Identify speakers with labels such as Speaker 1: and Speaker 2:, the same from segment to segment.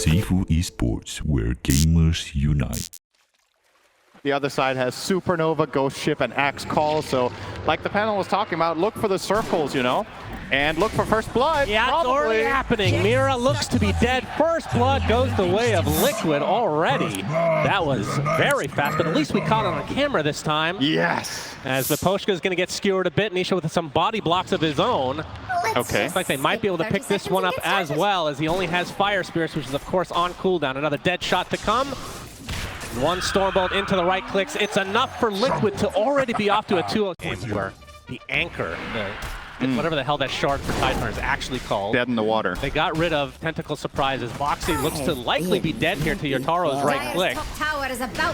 Speaker 1: Sifu Esports, where gamers unite.
Speaker 2: The other side has Supernova, Ghost Ship, and Axe Call. So, like the panel was talking about, look for the circles, you know, and look for first blood.
Speaker 3: Yeah, it's already happening. Mira looks to be dead. First blood goes the way of Liquid already. That was very fast, but at least we caught it on camera this time.
Speaker 2: Yes.
Speaker 3: As Miposhka is going to get skewered a bit. Nisha with some body blocks of his own.
Speaker 2: Okay.
Speaker 3: Looks like they might be able to pick this one up as well, as he only has Fire Spirits, which is of course on cooldown. Another dead shot to come. One Stormbolt into the right clicks. It's enough for Liquid to already be off to a 2-0 game where the anchor, whatever the hell that shard for Tideburn is actually called.
Speaker 2: Dead in the water.
Speaker 3: They got rid of Tentacle Surprises. Boxy looks to likely be dead here to Yotaro's right click.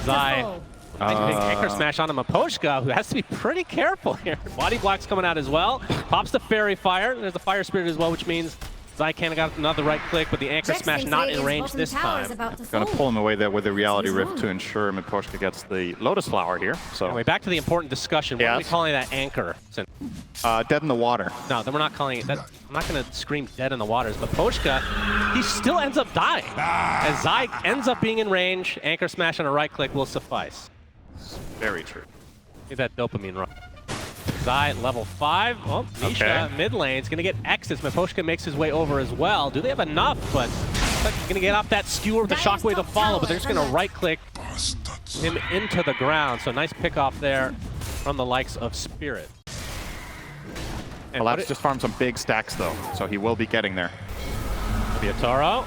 Speaker 3: Zai, nice big anchor smash on Miposhka, who has to be pretty careful here. Body blocks coming out as well. Pops the Fairy Fire. There's a Fire Spirit as well, which means Zai can't have got another right click, but the anchor smash not in range this time.
Speaker 2: Gonna pull him away there with the Reality Rift to ensure Miposhka gets the Lotus Flower here. So
Speaker 3: anyway, back to the important discussion. What are we calling that anchor?
Speaker 2: Dead in the water.
Speaker 3: No, then we're not calling it that. I'm not gonna scream dead in the waters, but Miposhka, he still ends up dying. As Zai ends up being in range, anchor smash on a right click will suffice.
Speaker 2: Very true.
Speaker 3: Get that dopamine run. Zai level 5. Oh, Nisha mid lane is going to get X as Miposhka makes his way over as well. Do they have enough? But looks like he's going to get off that skewer with the shockwave to follow, but they're just going to right click him into the ground. So nice pick off there from the likes of Spirit. And
Speaker 2: Collapse just farmed some big stacks though, so he will be getting there.
Speaker 3: Yotaro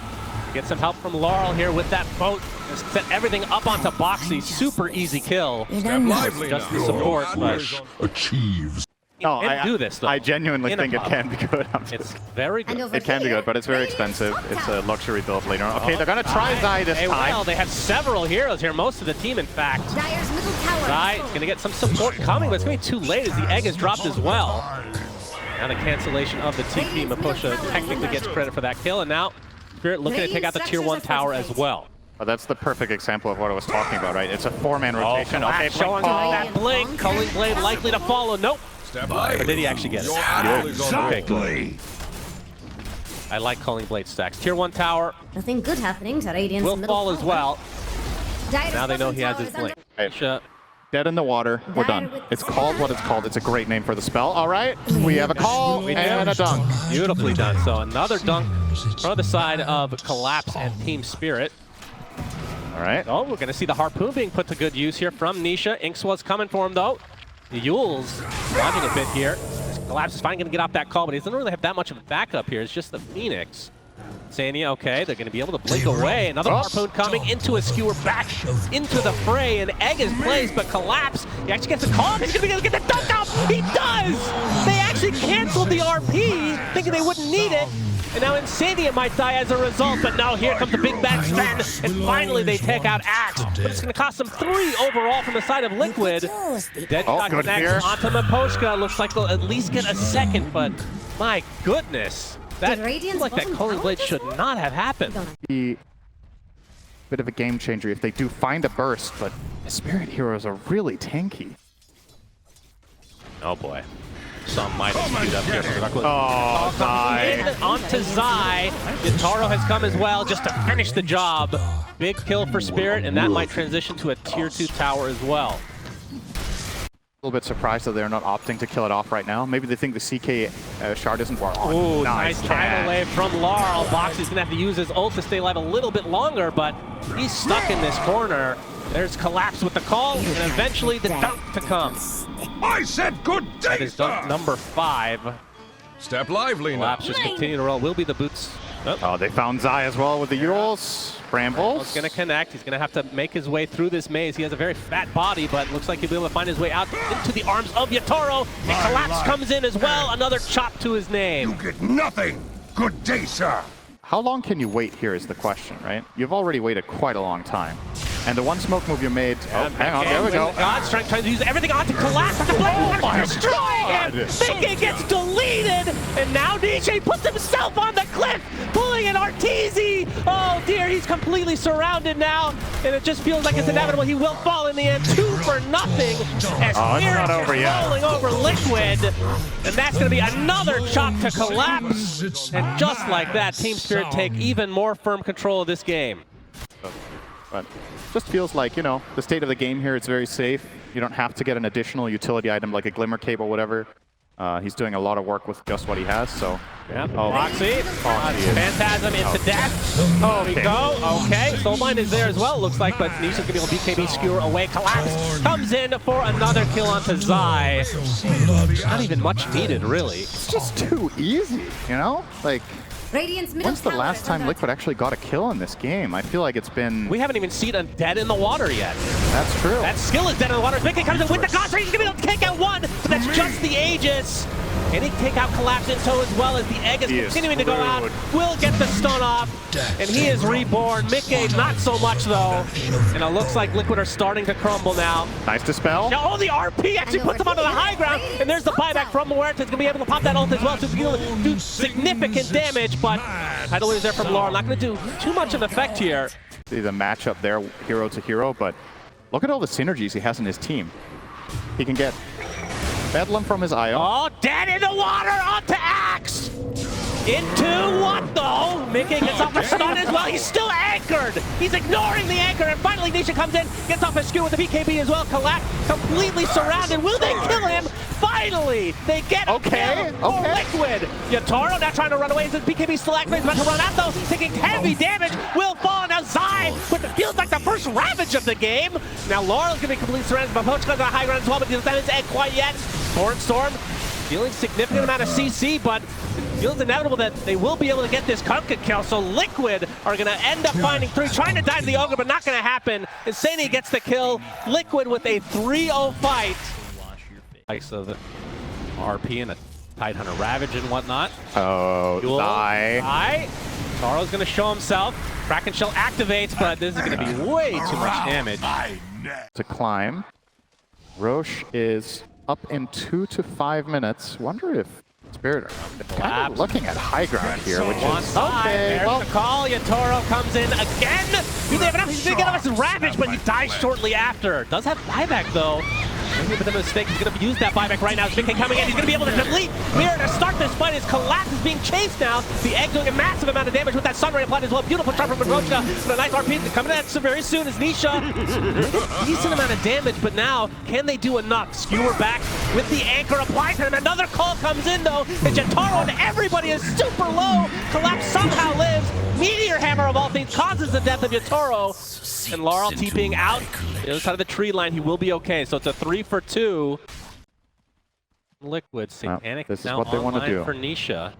Speaker 3: gets some help from Laurel here with that boat. Just set everything up onto Boxy. Super easy kill. Just the support, but
Speaker 1: Achieves.
Speaker 2: No,
Speaker 3: I do this though.
Speaker 2: I genuinely think it can be good.
Speaker 3: It's very good.
Speaker 2: It can be good, but it's very expensive. It's a luxury build later on. Okay, they're gonna try Zai this time.
Speaker 3: Well, they have several heroes here. Most of the team, in fact. Zai is gonna get some support coming, but it's gonna be too late as the egg is dropped as well. Now the cancellation of the TP. Miposhka technically gets credit for that kill, and now Spirit looking to take out the tier 1 tower as well.
Speaker 2: Oh, that's the perfect example of what I was talking about, right? It's a 4-man rotation.
Speaker 3: Okay, showing that blink. Culling Blade likely to follow. Nope. Or did he actually get it?
Speaker 1: Exactly.
Speaker 3: I like Culling Blade stacks. Tier 1 tower.
Speaker 4: Nothing good happening to Radiant's
Speaker 3: will fall as well. Now they know he has his blink.
Speaker 2: Dead in the water. We're done. It's called what it's called. It's a great name for the spell. All right, we have a call and a dunk.
Speaker 3: Beautifully done. So another dunk from the side of Collapse and Team Spirit.
Speaker 2: All right.
Speaker 3: Oh, we're going to see the harpoon being put to good use here from Nisha. Inkswell's coming for him, though. The Yule's dodging a bit here. Collapse is finally going to get off that call, but he doesn't really have that much of a backup here. It's just the Phoenix. Sania, okay, they're going to be able to blink away. Another harpoon coming into a skewer, back into the fray, and Egg is placed, but Collapse, he actually gets a call, and he's going to be able to get the dunk out. He does! They actually canceled the RP, thinking they wouldn't need it. And now Insania might die as a result, but now here comes the big backstand, and finally they take out Axe. But it's going to cost them 3 overall from the side of Liquid. Dead shot connects onto Miposhka. Looks like they'll at least get a second, but my goodness. That feels like that Culling Blade should not have happened.
Speaker 2: Be a bit of a game changer if they do find a burst, but the Spirit heroes are really tanky.
Speaker 3: Oh boy. Some might have queued up here.
Speaker 2: Oh, Zai.
Speaker 3: Onto Zai. Yotaro has come as well just to finish the job. Big kill for Spirit, and that might transition to a tier 2 tower as well.
Speaker 2: A little bit surprised that they're not opting to kill it off right now. Maybe they think the CK shard isn't working.
Speaker 3: Oh, nice time away from Laurel. Boxy's gonna have to use his ult to stay alive a little bit longer, but he's stuck in this corner. There's Collapse with the call, and eventually the dunk to come.
Speaker 5: I said good day,
Speaker 3: That is dunk number 5.
Speaker 5: Step lively now.
Speaker 3: Collapse just continue to roll. Will be the boots.
Speaker 2: Oh, they found Zai as well with the Yules. Brambles.
Speaker 3: He's going to connect. He's going to have to make his way through this maze. He has a very fat body, but looks like he'll be able to find his way out into the arms of Yotaro. And Collapse comes in as well. Another chop to his name.
Speaker 5: You get nothing. Good day, sir.
Speaker 2: How long can you wait here is the question, right? You've already waited quite a long time. And the one smoke move you made, oh, hang on, there we go.
Speaker 3: God's trying to use everything on to Collapse. Destroy him! Thinking gets deleted! And now DJ puts himself on the cliff, pulling and Arteezy! Oh dear, he's completely surrounded now, and it just feels like it's inevitable. He will fall in the end, 2 for nothing, as
Speaker 2: not over yet.
Speaker 3: rolling over Liquid, and that's going to be another chop to collapse. And just like that, Team Spirit take even more firm control of this game.
Speaker 2: But just feels like, you know, the state of the game here, it's very safe. You don't have to get an additional utility item like a Glimmer Cape or whatever. He's doing a lot of work with just what he has, so.
Speaker 3: Yep.
Speaker 2: Oh,
Speaker 3: Roxy. Phantasm into death. Oh, we go. Okay. Soulbind is there as well, looks like, but Nisha's going to be able to BKB skewer away. Collapse comes in for another kill onto Zai. Not even much needed, really.
Speaker 2: It's just too easy, you know? Like,
Speaker 4: Radiant's middle
Speaker 2: when's the
Speaker 4: tower
Speaker 2: last
Speaker 4: is
Speaker 2: time
Speaker 4: under
Speaker 2: Liquid actually got a kill in this game? I feel like it's been...
Speaker 3: We haven't even seen a dead in the water yet.
Speaker 2: That's true.
Speaker 3: That skill is dead in the water. Mickey comes in with the Godsray. He's going to be able to take out one, but that's just the Aegis. And he can take out Collapse in tow as well as the egg is continuing to go out. Will get the stun off, and he is reborn. Mickey not so much though. And it looks like Liquid are starting to crumble now.
Speaker 2: Nice dispel.
Speaker 3: Now, oh, the RP actually puts him onto the high ground, and there's the buyback from Muerta. He's going to be able to pop that ult as well to do significant damage, but Tidal is there from Laurel. Not going to do too much of effect here.
Speaker 2: See the matchup there, hero to hero, but look at all the synergies he has in his team. He can get Bedlam from his IO.
Speaker 3: Oh, dead in the water onto Axe! Into what though? Mickey gets off a stun as well. He's still anchored. He's ignoring the anchor, and finally Nisha comes in, gets off a skew with the BKB as well. Collapse completely surrounded. Will they kill him? Finally, they get a kill for Liquid. Yatoro now trying to run away. His BKB still activated. He's about to run out though. Taking heavy damage. Will fall. Now Zai with it feels like the first Ravage of the game. Now Laurel's going to be completely surrounded. But Poach goes on a high ground as well, but he doesn't have his egg quite yet. Storm dealing significant amount of CC, but it feels inevitable that they will be able to get this Kunkka kill. So Liquid are going to end up finding 3, trying to dive the Ogre, but not going to happen. Insania gets the kill. Liquid with a 3-0 fight. Likes of the RP and a Tidehunter Ravage and whatnot.
Speaker 2: Oh, Zai.
Speaker 3: Taro's going to show himself. Kraken Shell activates, but this is going to be way too much damage.
Speaker 2: To climb. Roche is up in 2 to 5 minutes. Wonder if Spirit are kind of looking at high ground here, which is okay.
Speaker 3: There's the call. Yatoro comes in again. Do they have enough? He's going to get off his Ravage, but he dies shortly after. Does have buyback though. Maybe with a mistake, he's going to use that buyback right now. As Mickey coming in, he's going to be able to delete Mirror to start this fight. His Collapse is being chased now. The egg doing a massive amount of damage with that Sunray applied as well. Beautiful shot from Rocha. But a nice RP coming in very soon as Nisha. Decent amount of damage, but now, can they do enough? Skewer back with the anchor applied to him. Another call comes in though. And Jataro and everybody is super low. Collapse somehow lives. Meteor Hammer of all things causes the death of Yatoro. And Laurel TPing out. The other side of the tree line, he will be okay. So it's a 3 for 2. Liquid, Satanic
Speaker 2: this is
Speaker 3: now
Speaker 2: what they want to do
Speaker 3: for Nisha.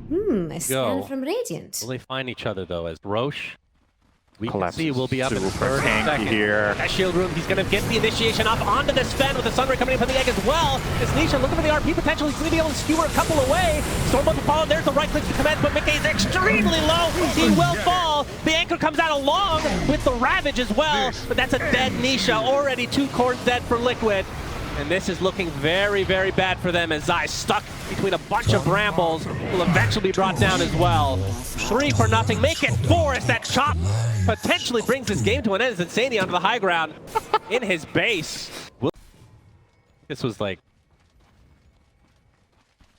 Speaker 4: a scan from Radiant.
Speaker 3: Will they find each other though as Roche? We
Speaker 2: Collapse
Speaker 3: can see we'll be up in
Speaker 2: super
Speaker 3: 30
Speaker 2: tanky
Speaker 3: seconds.
Speaker 2: here.
Speaker 3: That shield room, he's going to get the initiation up onto the Sven with the Sunray coming in from the egg as well. As Nisha looking for the RP potential, he's going to be able to skewer a couple away. Storm about to follow, there's the right click to command, but Mickey's extremely low. He will fall. The anchor comes out along with the Ravage as well, but that's a dead Nisha. Already 2 cores dead for Liquid. And this is looking very, very bad for them as Zai stuck between a bunch of brambles will eventually be brought down as well. 3 for nothing. Make it 4 as that chop potentially brings this game to an end as Insania onto the high ground in his base. This was like...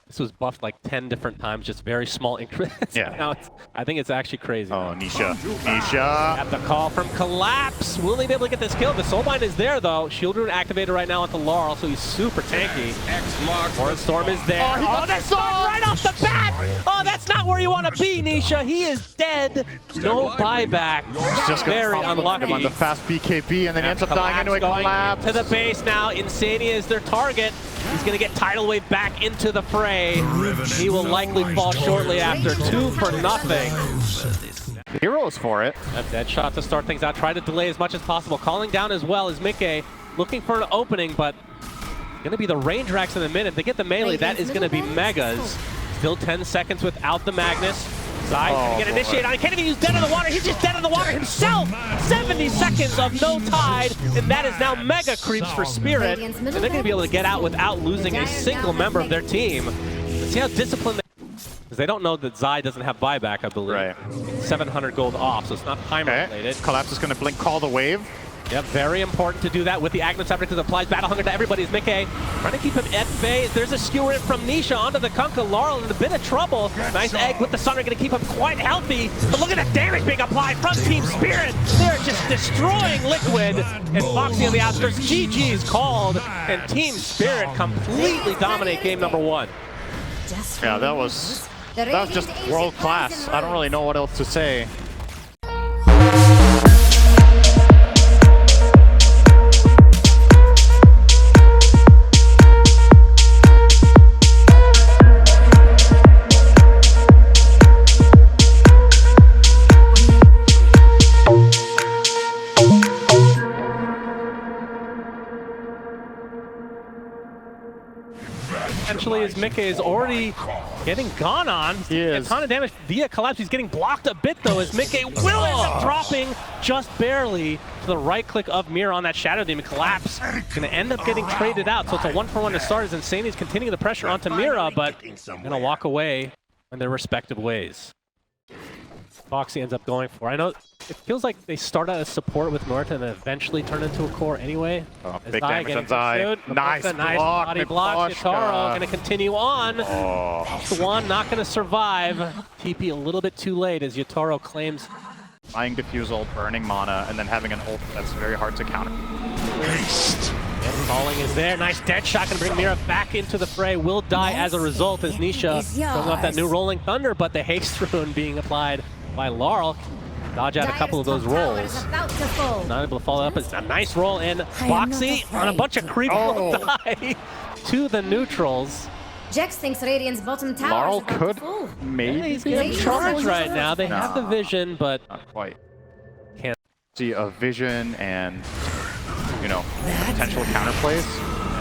Speaker 3: This was buffed like 10 different times, just very small increments.
Speaker 2: Yeah.
Speaker 3: Now I think it's actually crazy.
Speaker 2: Oh, Nisha. Nisha.
Speaker 3: At the call from Collapse. Will they be able to get this kill? The Soulbind is there though. Shield Rune activated right now onto Laurel, so he's super tanky. Horn Storm is there. Oh, that's right off the bat! Oh, that's not where you want to be, Nisha. He is dead. No buyback.
Speaker 2: Just
Speaker 3: very
Speaker 2: him
Speaker 3: unlucky.
Speaker 2: on the fast BKB and then ends up dying into a Collapse.
Speaker 3: To the base now. Insania is their target. He's going to get Tidal Wave back into the fray. He will likely fall shortly after. 2 for nothing.
Speaker 2: Heroes for it.
Speaker 3: That dead shot to start things out. Try to delay as much as possible. Calling down as well as Mickey. Looking for an opening, but going to be the range racks in a minute. They get the melee. That is going to be Megas. Still 10 seconds without the Magnus. Zai going to get initiated on. He can't even use Dead in the Water. He's just Dead in the Water himself. 70 seconds of no tide, and that is now Mega Creeps for Spirit. And they're going to be able to get out without losing a single member of their team. Let's see how disciplined Because they don't know that Zai doesn't have buyback, I believe.
Speaker 2: Right.
Speaker 3: 700 gold off, so it's not timer related.
Speaker 2: Collapse is going to blink call the wave.
Speaker 3: Yep, very important to do that with the Agnes Scepter because it applies Battle Hunger to everybody. Is Mickey trying to keep him at bay. There's a skewer in from Nisha onto the Kunkka. Laurel in a bit of trouble. Nice egg with the Sunray, going to keep him quite healthy. But look at the damage being applied from Team Spirit. They're just destroying Liquid. And Foxy on the outskirts. GG's called. And Team Spirit completely dominate game number 1.
Speaker 2: Yeah, that was just world class. I don't really know what else to say.
Speaker 3: Essentially, as Mickey is already getting gone on.
Speaker 2: He is.
Speaker 3: A ton of damage via Collapse. He's getting blocked a bit, though, as Mickey will end up dropping just barely to the right click of Mira on that Shadow Demon. Collapse going to end up getting traded out, so it's a 1-for-1 to start as Insane is continuing the pressure onto Mira, but going to walk away in their respective ways. Foxy ends up going for. I know it feels like they start out as support with Norton and then eventually turn into a core anyway.
Speaker 2: Oh, big damage on Zai. Nice block.
Speaker 3: Body block. Yatoro going to continue on. One not going to survive. TP a little bit too late as Yatoro claims.
Speaker 2: Buying Diffusal, burning mana, and then having an ult that's very hard to counter.
Speaker 3: Falling is there. Nice dead shot. Going to bring Mira back into the fray. Will die as a result as Nisha goes off that new Rolling Thunder, but the haste rune being applied by Laurel. Dodge out a couple of those rolls. Not able to follow up. It's a nice roll in. Foxy on a bunch of creep will die to the neutrals.
Speaker 4: Jax thinks Radiant's bottom tower
Speaker 2: Laurel
Speaker 4: is about
Speaker 2: could
Speaker 4: to fall.
Speaker 2: maybe
Speaker 3: He's getting charged right now. They have the vision, but
Speaker 2: not quite.
Speaker 3: Can't
Speaker 2: See a vision and, you know, potential counterplays.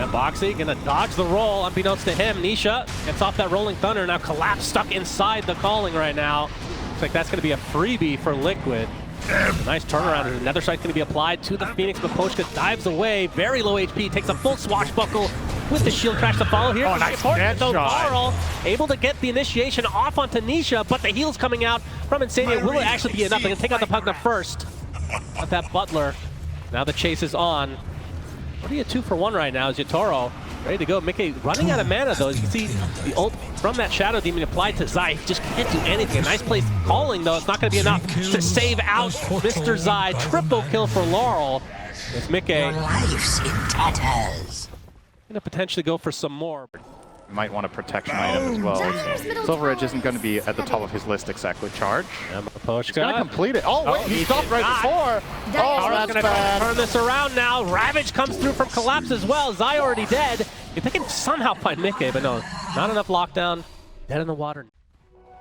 Speaker 3: and Boxy gonna dodge the roll unbeknownst to him. Nisha gets off that Rolling Thunder. Now Collapse stuck inside the calling right now. Looks like that's gonna be a freebie for Liquid. A nice turnaround. Another strike going to be applied to the Phoenix. Mapochka dives away. Very low HP. Takes a full swashbuckle with the shield crash to follow here.
Speaker 2: Oh, nice dead shot.
Speaker 3: Laurel able to get the initiation off onto Nisha, but the heal's coming out from Insania. Will it actually be enough? They're going to take out the Pugna first. Got that Butler. Now the chase is on. What are you 2-for-1 right now? Is Yatoro ready to go? Mickey running out of mana though. As you can see, the ult from that Shadow Demon applied to Zai. Just can't do anything. A nice place calling though. It's not going to be enough to save out Mr. Zai. Triple kill for Laurel. As Mickey
Speaker 6: Life's in tatters.
Speaker 3: going to potentially go for some more.
Speaker 2: You might want a protection item as well. Silver Edge isn't going to be at the top of his list exactly. Charge.
Speaker 3: Mapochka.
Speaker 2: He's going to complete it. Oh, wait, he stopped right before. Oh, that's
Speaker 3: going to
Speaker 2: bad.
Speaker 3: turn this around now. Ravage comes through from Collapse as well. Zai already dead. If they can somehow find Mickey, but no, not enough lockdown. Dead in the water.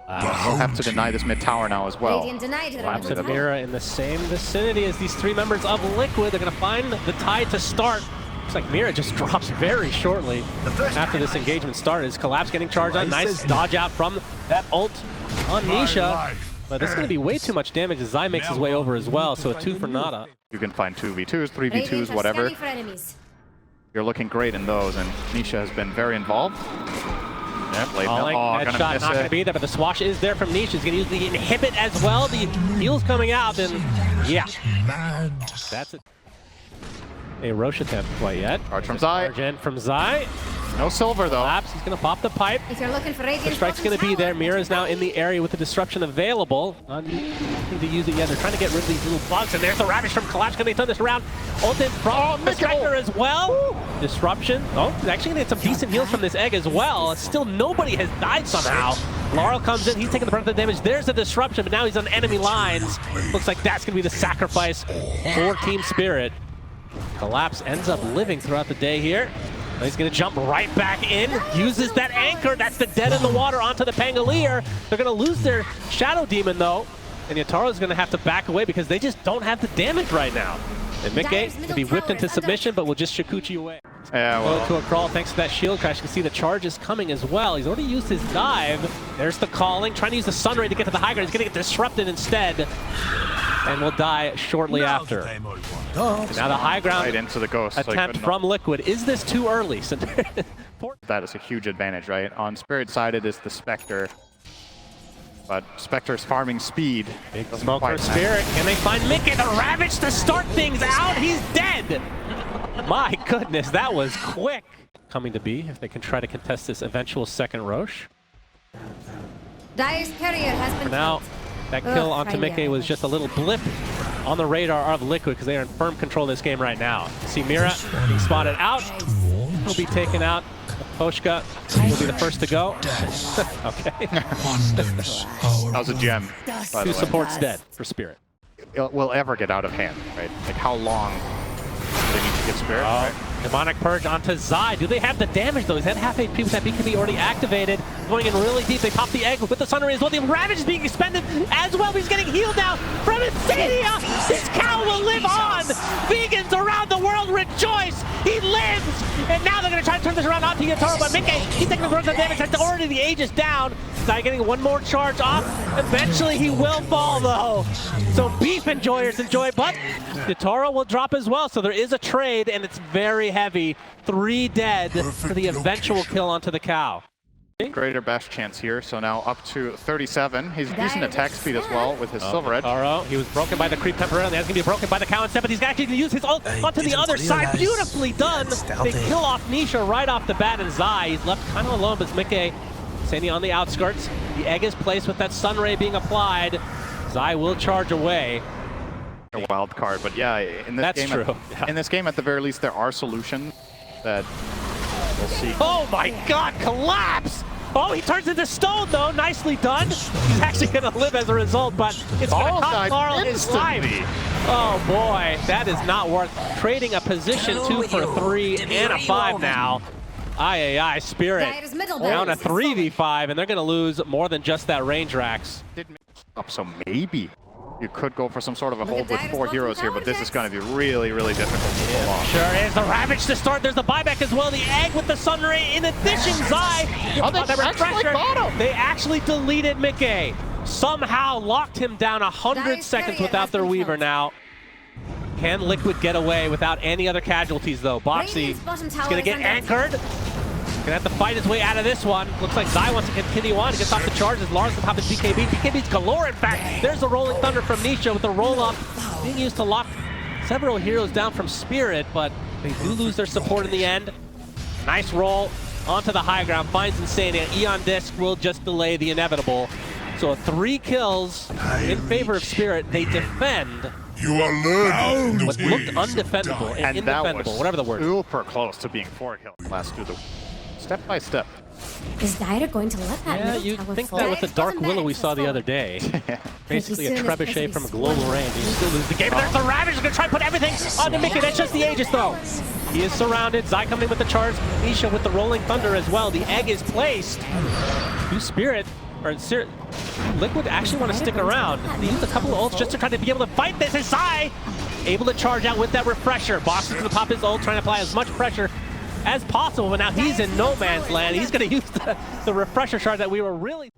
Speaker 2: We'll have to deny this mid tower now as well.
Speaker 4: Radiant denied her.
Speaker 3: Collapse and Mira in the same vicinity as these three members of Liquid. They're going to find the tide to start. Looks like Mira just drops very shortly after this engagement started. Is Collapse getting charged on? Nice dodge out from that ult on Nisha. But this is going to be way too much damage as Zai makes his way over as well. So a 2 for nada.
Speaker 2: You can find 2v2s, 3v2s,
Speaker 4: Radiant are
Speaker 2: whatever.
Speaker 4: steady for enemies.
Speaker 2: You're looking great in those, and Nisha has been very involved. Yep,
Speaker 3: Falling, that
Speaker 2: gonna
Speaker 3: shot
Speaker 2: miss
Speaker 3: not going to be there, but the swash is there from Nisha. He's going to use the inhibit as well. The heal's coming out, and yeah, that's it. A Roche attempt quite yet.
Speaker 2: Charge from Zai.
Speaker 3: Charge in from Zai.
Speaker 2: No silver though.
Speaker 3: Collapse, he's going to pop the pipe.
Speaker 4: If you're looking for Radiant,
Speaker 3: The strike's going to be there. Mira's now in the area with the disruption available. Not needing to use it yet. They're trying to get rid of these little bugs, and there's the Ravage from Collapse. Can they turn this around? Ulted from the Spectre as well. Disruption. Oh, actually going to get some decent heals from this egg as well. Still, nobody has died somehow. Laurel comes in. He's taking the brunt of the damage. There's the disruption, but now he's on enemy lines. Looks like that's going to be the sacrifice for Team Spirit. Collapse ends up living throughout the day here. He's going to jump right back in, uses that anchor. That's the dead in the water onto the Pangolier. They're going to lose their Shadow Demon, though. And Yataro's going to have to back away because they just don't have the damage right now. And Mickey can be whipped into submission, but will just Shikuchi away.
Speaker 2: Yeah, well.
Speaker 3: Go to a crawl thanks to that shield crash. You can see the charge is coming as well. He's already used his dive. There's the calling, trying to use the Sunray to get to the high ground. He's going to get disrupted instead. And will die shortly after. Now the high ground
Speaker 2: Right into the ghost.
Speaker 3: attempt from Liquid. Is this too early?
Speaker 2: That is a huge advantage, right? On Spirit side, it is the Spectre. But Spectre's farming speed.
Speaker 3: Big
Speaker 2: doesn't
Speaker 3: smoke
Speaker 2: quite
Speaker 3: for
Speaker 2: match.
Speaker 3: Spirit. Can they find Mickey the Ravage to start things out? He's dead! My goodness, that was quick. Coming to be if they can try to contest this eventual second Roche.
Speaker 4: Dire's carrier has been
Speaker 3: Now,
Speaker 4: killed.
Speaker 3: that kill onto
Speaker 4: friendly
Speaker 3: Mickey was just a little blip on the radar of Liquid because they are in firm control of this game right now. See Mira being spotted out. He'll be taken out. Poshka will be the first to go. Okay.
Speaker 2: That was a gem, by the
Speaker 3: Two
Speaker 2: way.
Speaker 3: supports dead for Spirit.
Speaker 2: It will ever get out of hand, right? Like how long do they need to get Spirit, right?
Speaker 3: Demonic Purge onto Zai. Do they have the damage though? He's at half HP with that BKB already activated. Going in really deep. They pop the egg with the Sun Ray as well. The Ravage is being expended as well. He's getting healed now from Insania. This cow will live on. Vegans around the world rejoice. He lives. And now they're going to try to turn this around onto Yatoro. But Mickey, he's taking the brunt of damage. That's already the Aegis down. Zai getting one more charge off. Eventually he will fall though. So beef enjoyers enjoy, but Yatoro will drop as well. So there is a trade and it's very heavy. 3 dead for the eventual kill onto the cow.
Speaker 2: Greater best chance here, so now up to 37. He's decent attack speed as well with his Silver Edge.
Speaker 3: Yatoro, he was broken by the creep temporarily. That's going to be broken by the cow instead, but he's actually going to use his ult onto the other side. Beautifully done. They kill off Nisha right off the bat, and Zai, he's left kind of alone, but Mickey, Sandy on the outskirts. The egg is placed with that Sun Ray being applied. Zai will charge away.
Speaker 2: A wild card, but yeah, in this
Speaker 3: That's
Speaker 2: game,
Speaker 3: true.
Speaker 2: In this game, at the very least, there are solutions that we'll see.
Speaker 3: Oh my God, collapse! Oh, he turns into stone though, nicely done. He's actually gonna live as a result, but it's gonna cost Carl his life. Oh boy, that is not worth trading a position 2 for a 3 and a 5 now. Aye, Spirit
Speaker 4: Dire's middle
Speaker 3: down a
Speaker 4: barracks is
Speaker 3: 3v5, and they're gonna lose more than just that range racks.
Speaker 2: Didn't make up, so maybe you could go for some sort of a
Speaker 4: Look
Speaker 2: hold
Speaker 4: at
Speaker 2: with
Speaker 4: Dire's
Speaker 2: 4 heroes here, but this is going to be really, really difficult to pull off.
Speaker 3: Sure is. The Ravage to start. There's the buyback as well. The egg with the Sun Ray. In addition, Zai.
Speaker 2: Oh, they actually got him.
Speaker 3: They actually deleted Mickey. Somehow locked him down 100
Speaker 4: Dire's
Speaker 3: seconds
Speaker 4: carrier
Speaker 3: without
Speaker 4: has
Speaker 3: their
Speaker 4: been
Speaker 3: Weaver
Speaker 4: killed.
Speaker 3: now. Can Liquid get away without any other casualties though? Boxy
Speaker 4: Radiant's bottom
Speaker 3: is
Speaker 4: tower
Speaker 3: going to
Speaker 4: is
Speaker 3: get
Speaker 4: under
Speaker 3: anchored. Gonna have to fight his way out of this one. Looks like Zai wants to continue on. He gets off the charges. Lars can pop his BKB. BKB's galore, in fact. There's the Rolling Thunder from Nisha with the roll-up. Being used to lock several heroes down from Spirit, but they do lose their support in the end. Nice roll onto the high ground. Finds Insania. Eon Disc will just delay the inevitable. So 3 kills in favor of Spirit. They defend
Speaker 5: You are learning.
Speaker 3: what looked undefendable and
Speaker 2: And that
Speaker 3: indefendable,
Speaker 2: was
Speaker 3: whatever the word.
Speaker 2: super close to being 4 kills. Last through the step by step.
Speaker 4: Is Dire going to let that
Speaker 3: Yeah,
Speaker 4: middle
Speaker 3: you'd
Speaker 4: tower
Speaker 3: think
Speaker 4: fall?
Speaker 3: that with the Dark
Speaker 4: Bottom
Speaker 3: Willow we
Speaker 4: barracks
Speaker 3: saw
Speaker 4: has
Speaker 3: the other
Speaker 4: fallen.
Speaker 3: day. Basically a
Speaker 4: soon as
Speaker 3: trebuchet
Speaker 4: possibly
Speaker 3: from a global
Speaker 4: swallowed.
Speaker 3: range. He still loses the game. There's the Ravage. He's going to try and put everything onto Mickey. That's just the Aegis, though. He is surrounded. Zai coming in with the charge. Nisha with the Rolling Thunder as well. The egg is placed. Do Spirit, or Liquid actually want to stick around. They used a couple of ults just to try to be able to fight this. And Zai able to charge out with that refresher. Box is going to pop his ult, trying to apply as much pressure as possible, but now he's in no man's land. He's going to use the refresher shard that we were really...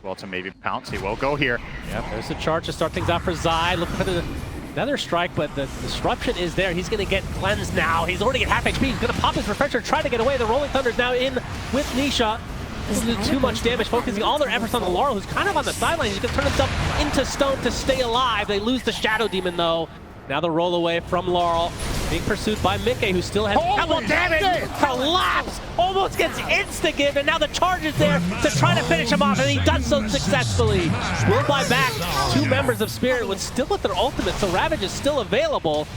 Speaker 2: Well, to maybe pounce, he will go here.
Speaker 3: Yep, there's the charge to start things out for Zai. Looking for another strike, but the disruption is there. He's going to get cleansed now. He's already at half HP. He's going to pop his refresher, try to get away. The Rolling Thunder's now in with Nisha. Doesn't do too much damage, focusing all their efforts on the Laurel, who's kind of on the sideline. He's going to turn himself into stone to stay alive. They lose the Shadow Demon, though. Now the roll away from Laurel, being pursued by Mickey, who still has double damage. Collapse! Almost gets insta-give, and now the charge is there to try to finish him off, and he does so successfully. Will buy back 2 members of Spirit with still with their ultimate, so Ravage is still available.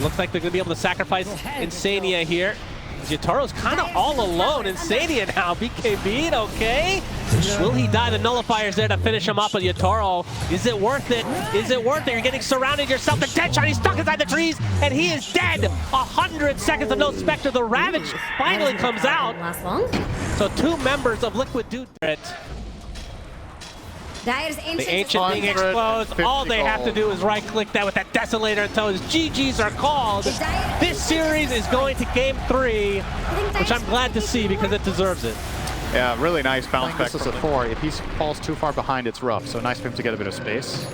Speaker 3: Looks like they're going to be able to sacrifice Insania here. Yataro's kind of all alone. Insania now. BKB, okay. Will he die? The nullifier's there to finish him up with Yataro. Is it worth it? Is it worth it? You're getting surrounded yourself. The dead shot. He's stuck inside the trees, and he is dead. 100 seconds of no Spectre. The Ravage finally comes out.
Speaker 4: Last long.
Speaker 3: So 2 members of Liquid do it.
Speaker 4: Dire's
Speaker 3: The
Speaker 4: ancient.
Speaker 3: Ancient being exposed. All they have to do is right-click that with that Desolator until his GGs are called. This series is going to Game 3, which I'm glad to see because it deserves it.
Speaker 2: Yeah, really nice bounce back. This is a 4. If he falls too far behind, it's rough. So nice for him to get a bit of space.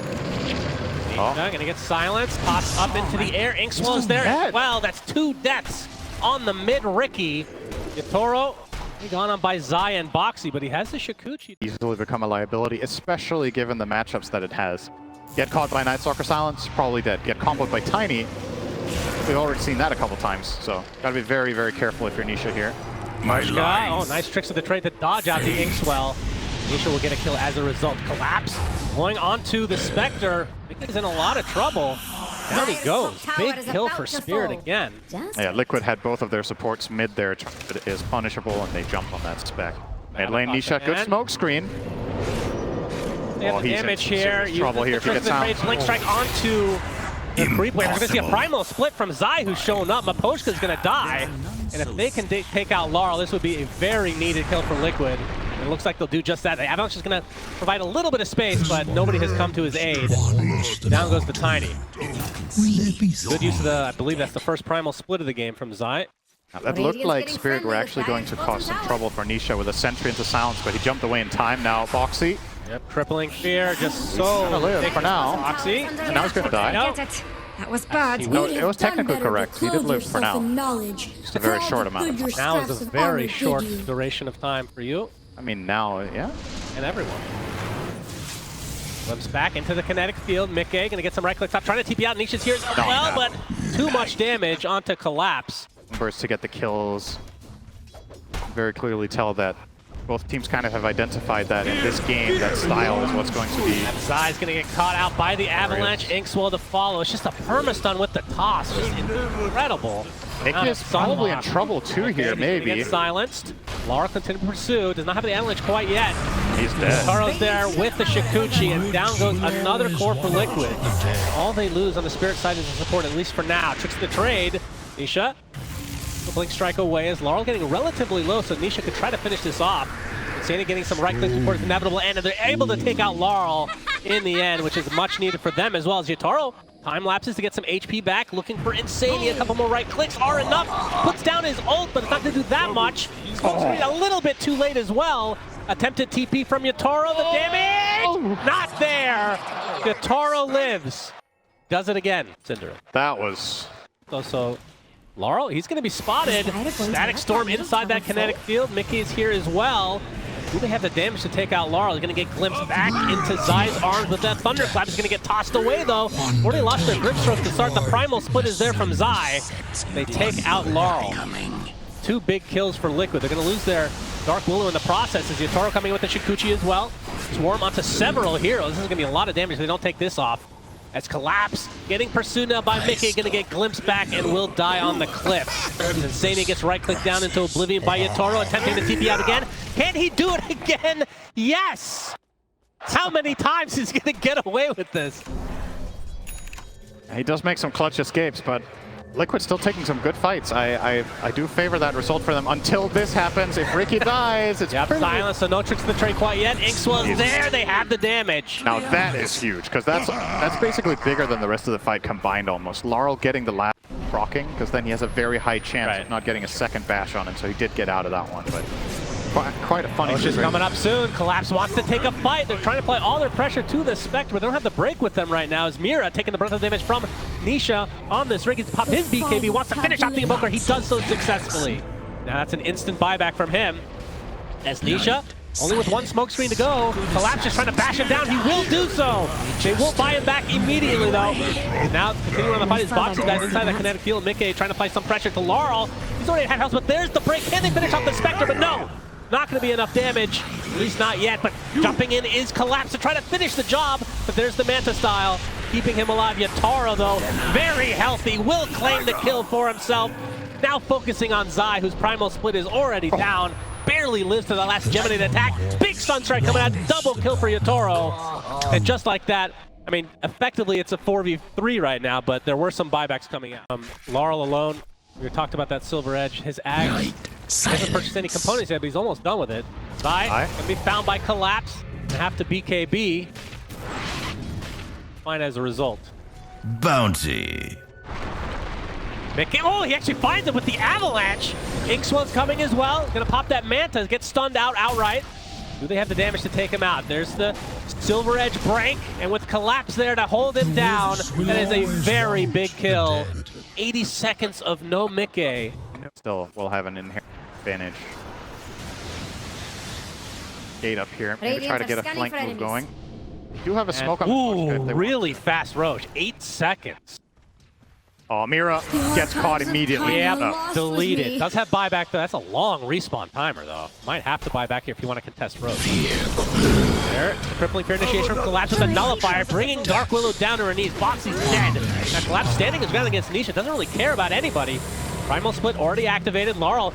Speaker 3: Gonna get silenced. Tossed up into the air. Inkswell's there as well. That's 2 deaths on the mid Ricky. Yatoro Gone on by Zai and Boxy, but he has the Shikuchi.
Speaker 2: Easily become a liability, especially given the matchups that it has. Get caught by Night Stalker Silence, probably dead. Get comboed by Tiny, we've already seen that a couple times, so gotta be very, very careful if you're Nisha here.
Speaker 5: My
Speaker 3: Oh,
Speaker 5: lines.
Speaker 3: nice tricks of the trade to dodge out the Inkswell. Nisha will get a kill as a result. Collapse, going onto the Spectre. He's in a lot of trouble. Down he goes. Big kill for Spirit again.
Speaker 2: Yeah, Liquid had both of their supports mid there. It is punishable, and they jump on that spec. Mid lane Nisha, good smoke screen.
Speaker 3: They have the
Speaker 2: he's
Speaker 3: damage
Speaker 2: in
Speaker 3: here.
Speaker 2: serious trouble here if he gets out.
Speaker 3: Blink strike onto the creep wave. We're going to see a primal split from Zai, who's showing up. Maposhka's going to die. And if they can take out Laurel, this would be a very needed kill for Liquid. It looks like they'll do just that. The Avalanche is going to provide a little bit of space, but nobody has come to his aid. Down goes the Tiny. Good use of the, I believe that's the first primal split of the game from Zai.
Speaker 2: That looked like Spirit were actually going to cause some trouble for Nisha with a sentry into Silence, but he jumped away in time. Now Boxy.
Speaker 3: Yep, crippling fear, just so
Speaker 2: gonna live for now.
Speaker 3: Boxy.
Speaker 2: And now he's going to die.
Speaker 3: Nope.
Speaker 4: That was bad.
Speaker 2: No, it was technically correct. He did live for now. Just a very short amount of time.
Speaker 3: Now is a very short duration of time for you.
Speaker 2: I mean, now, yeah.
Speaker 3: And everyone. Glimpse back into the kinetic field. Mickey gonna get some right clicks up, trying to TP out. Nisha's here as well, but too much damage onto Collapse.
Speaker 2: Numbers to get the kills. Very clearly tell that both teams kind of have identified that in this game, that style is what's going to be.
Speaker 3: And Zai's gonna get caught out by the Avalanche. Inkswell to follow. It's just a perma-stun with the toss. Just incredible.
Speaker 2: Mickey is probably in trouble too here, maybe.
Speaker 3: Gets silenced. Laura continues to pursue. Does not have the Avalanche quite yet.
Speaker 2: He's dead.
Speaker 3: Taro's there with the Shikuchi, and down goes another core for Liquid. All they lose on the Spirit side is the support, at least for now. Tricks the trade. Nisha, the blink strike away as Laurel getting relatively low, so Nisha could try to finish this off. Insane getting some right click before it's inevitable end, and they're able to take out Laurel in the end, which is much needed for them as well as Yatoro. Time lapses to get some HP back, looking for Insania. A couple more right clicks are enough. Puts down his ult, but it's not going to do that much. Smoke screen a little bit too late as well. Attempted TP from Yatoro. The damage, not there. Yatoro lives. Does it again, Cinder.
Speaker 2: That was...
Speaker 3: So Laurel, he's going to be spotted. Static Storm inside that kinetic field. Mickey is here as well. Do they have the damage to take out Laurel? He's going to get glimpsed back into Zai's arms, but that Thunderclap is going to get tossed away, though. Already lost their grip stroke to start. The primal split is there from Zai. They take out Laurel. 2 big kills for Liquid. They're going to lose their Dark Willow in the process. As Yatoro coming in with the Shikuchi as well. Swarm onto several heroes. This is going to be a lot of damage if they don't take this off. As Collapse getting pursued now by Mickey, going to get glimpsed back and will die on the cliff. Insania gets right click down into Oblivion by Yatoro, attempting to TP out again. Can he do it again? Yes! How many times is he going to get away with this?
Speaker 2: He does make some clutch escapes, but Liquid still taking some good fights. I do favor that result for them until this happens. If Ricky dies, it's pretty...
Speaker 3: Silence, so no tricks in the trade quite yet. Inkswell's there, they have the damage.
Speaker 2: Now that is huge, because that's basically bigger than the rest of the fight combined almost. Laurel getting the last proccing, because then he has a very high chance of not getting a second bash on him, so he did get out of that one, but quite a funny
Speaker 3: situation. Coming up soon. Collapse wants to take a fight. They're trying to apply all their pressure to the Spectre, but they don't have the break with them right now. As Mira taking the brunt of damage from Nisha on this rig. He's popped his BKB, wants to finish off the Invoker. He does so successfully. Now that's an instant buyback from him. As Nisha, only with 1 smoke screen to go, Collapse is trying to bash him down. He will do so. They will buy him back immediately, though. And now continuing on the fight is Boxy guys inside that kinetic field. Mickey trying to apply some pressure to Laurel. He's already at house, but there's the break. Can they finish off the Spectre? But no. Not going to be enough damage, at least not yet, but jumping in is Collapse to try to finish the job, but there's the Manta style, keeping him alive. Yatoro, though, very healthy, will claim the kill for himself. Now focusing on Zai, whose primal split is already down, barely lives to the last Gemini attack. Big stun strike coming out, double kill for Yatoro. And just like that, I mean, effectively it's a 4v3 right now, but there were some buybacks coming out. Laurel alone, we talked about that Silver Edge, his Ag. He hasn't purchased any components yet, but he's almost done with it. Zai can be found by Collapse and have to BKB. Fine as a result.
Speaker 5: Bounty.
Speaker 3: Mickey, oh, he actually finds it with the Avalanche. Inkswell's coming as well. He's gonna pop that Manta, get stunned out outright. Do they have the damage to take him out? There's the Silver Edge break, and with Collapse there to hold him down, that is a very big kill. 80 seconds of no Mickey.
Speaker 2: Still will have an inherent advantage. gate up here. Maybe
Speaker 4: Radiant
Speaker 2: try to
Speaker 4: are
Speaker 2: get a
Speaker 4: scanning
Speaker 2: flank
Speaker 4: for
Speaker 2: move
Speaker 4: enemies.
Speaker 2: going. They do have a smoke on the
Speaker 3: Ooh,
Speaker 2: push if they want.
Speaker 3: really fast Roche. 8 seconds.
Speaker 2: Oh, Mira gets caught immediately.
Speaker 3: Yeah,
Speaker 2: Oh.
Speaker 3: deleted. Does have buyback though. That's a long respawn timer though. Might have to buy back here if you want to contest Roche. There, the crippling fear initiation from Collapse with a nullifier, bringing Dark Willow down to her knees. Boxy's dead. Now Collapse standing his ground against Nisha. Doesn't really care about anybody. Primal Split already activated. Laurel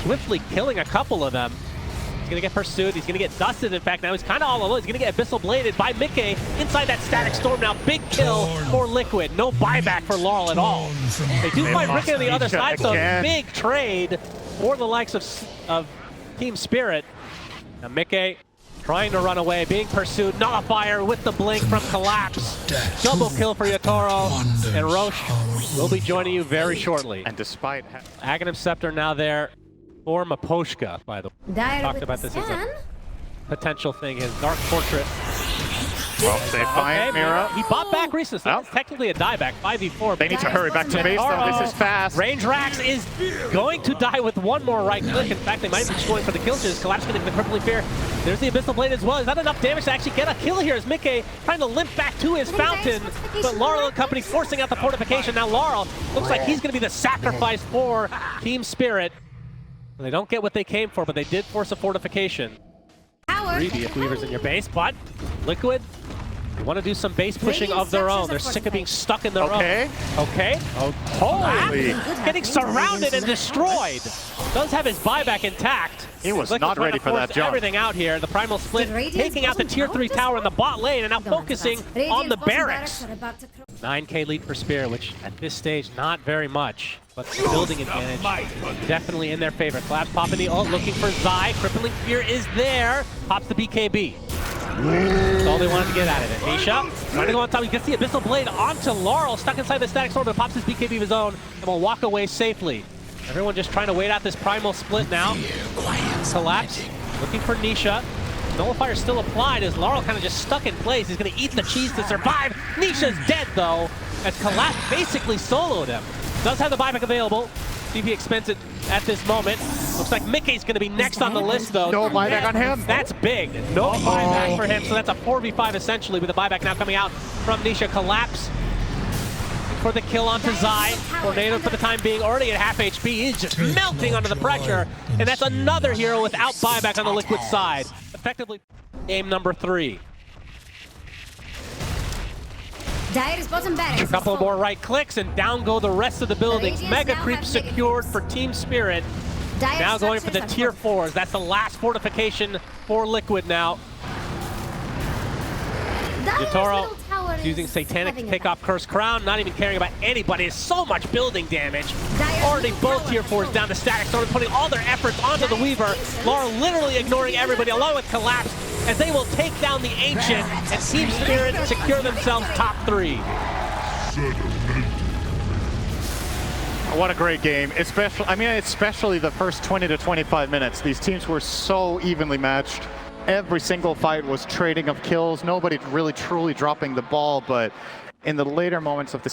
Speaker 3: swiftly killing a couple of them. He's going to get pursued. He's going to get dusted. In fact, now he's kind of all alone. He's going to get Abyssal Bladed by Mickey inside that Static Storm now. Big kill for Liquid. No buyback for Laurel at all. They do find Ricky on the other side, so big trade for the likes of Team Spirit. Now Mickey trying to run away, being pursued. Nullifier with the blink from Collapse. Double kill for Yatoro. And Roche will be joining you very shortly.
Speaker 2: And despite...
Speaker 3: Aghanim Scepter now there for Maposhka, by the way.
Speaker 4: Dire
Speaker 3: Talked
Speaker 4: with
Speaker 3: about
Speaker 4: the
Speaker 3: this as a
Speaker 4: scan.
Speaker 3: potential thing, his Dark Portrait.
Speaker 2: Well, they find Mira.
Speaker 3: He bought back recently, so that's technically a dieback, 5v4.
Speaker 2: They need to hurry back to base though. This is fast.
Speaker 3: Range Rax is going to die with one more right click. In fact, they might be just going for the kill. Just Collapse getting the Crippling Fear. There's the Abyssal Blade as well. Is that enough damage to actually get a kill here as Mickey trying to limp back to his fountain, but Laurel and company forcing out the fortification. Now Laurel looks like he's going to be the sacrifice for Team Spirit. They don't get what they came for, but they did force a fortification.
Speaker 4: Power.
Speaker 3: 3B if Weaver's in your base, but Liquid, they want to do some base pushing of their own. They're sick of being stuck in their own. Okay. Oh, holy! Getting surrounded and destroyed. Does have his buyback intact.
Speaker 2: He was not ready for that jump.
Speaker 3: Everything out here. The Primal Split taking out the tier 3 tower in the bot lane and now focusing on the barracks. 9k lead for Spear, which at this stage, not very much. But the building advantage definitely in their favor. Collapse popping the ult, looking for Zai. Crippling Fear is there. Pops the BKB. That's all they wanted to get out of it. Nisha trying to go on top. He gets the Abyssal Blade onto Laurel, stuck inside the Static Storm, but pops his BKB of his own and will walk away safely. Everyone just trying to wait out this Primal Split now. Collapse, looking for Nisha. Nullifier still applied as Laurel kind of just stuck in place. He's going to eat the cheese to survive. Nisha's dead though, as Collapse basically soloed him. Does have the buyback available. See if he expends it at this moment. Looks like Mickey's going to be next on the list though.
Speaker 2: No buyback on him.
Speaker 3: That's big. No buyback for him, so that's a 4v5 essentially with the buyback now coming out from Nisha. Collapse for the kill onto Zai. Tornado for the time being already at half HP. He's just melting under the pressure. And that's another hero without buyback on the Liquid side. Effectively game number 3.
Speaker 4: Dire's bottom barracks.
Speaker 3: A couple more right clicks and down go the rest of the buildings. Mega creep secured for Team Spirit. Now going for the tier 4s. That's the last fortification for Liquid now. Yatoro using Satanic to take off Cursed Crown, not even caring about anybody. It's so much building damage. Already both tier 4s down to Static Storm, putting all their efforts onto the Weaver. Laurel literally ignoring everybody along with Collapse as they will take down the Ancient and Team Spirit secure themselves top 3.
Speaker 2: What a great game, especially the first 20 to 25 minutes. These teams were so evenly matched. Every single fight was trading of kills. Nobody really truly dropping the ball, but in the later moments of this